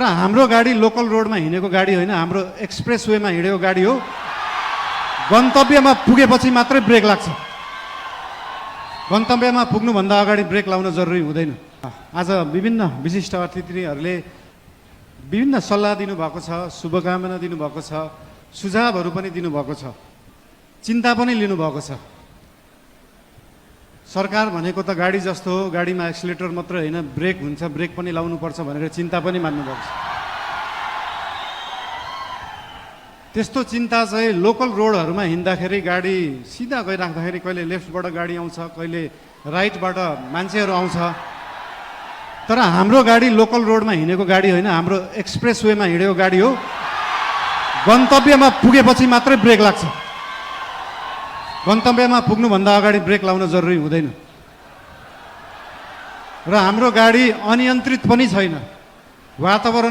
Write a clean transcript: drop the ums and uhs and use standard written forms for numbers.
हाम्रो गाडी लोकल रोडमा हिँडेको गाडी होइन, हाम्रो एक्सप्रेस वेमा हिँडेको गाडी हो। गन्तव्यमा पुगेपछि मात्रै ब्रेक लाग्छ। गन्तव्यमा पुग्नुभन्दा अगाडि ब्रेक लाउन जरुरी हुँदैन। आज विभिन्न विशिष्ट अतिथिहरूले विभिन्न सल्लाह दिनुभएको छ, शुभकामना दिनुभएको छ, सुझावहरू पनि दिनुभएको छ, चिन्ता पनि लिनुभएको छ। सरकार भनेको त गाडी जस्तो हो, गाडीमा एक्सिलेटर मात्र होइन ब्रेक हुन्छ, ब्रेक पनि लाउनुपर्छ भनेर चिन्ता पनि मान्नुभएको छ। त्यस्तो चिन्ता चाहिँ लोकल रोडहरूमा हिँड्दाखेरि गाडी सिधा गइराख्दाखेरि कहिले लेफ्टबाट गाडी आउँछ, कहिले राइटबाट मान्छेहरू आउँछ। तर हाम्रो गाडी लोकल रोडमा हिँडेको गाडी होइन, हाम्रो एक्सप्रेस वेमा हिँडेको गाडी हो। गन्तव्यमा पुगेपछि मात्रै ब्रेक लाग्छ। गन्तव्यमा पुग्नुभन्दा अगाडि ब्रेक लाउन जरुरी हुँदैन। र हाम्रो गाडी अनियन्त्रित पनि छैन। वातावरण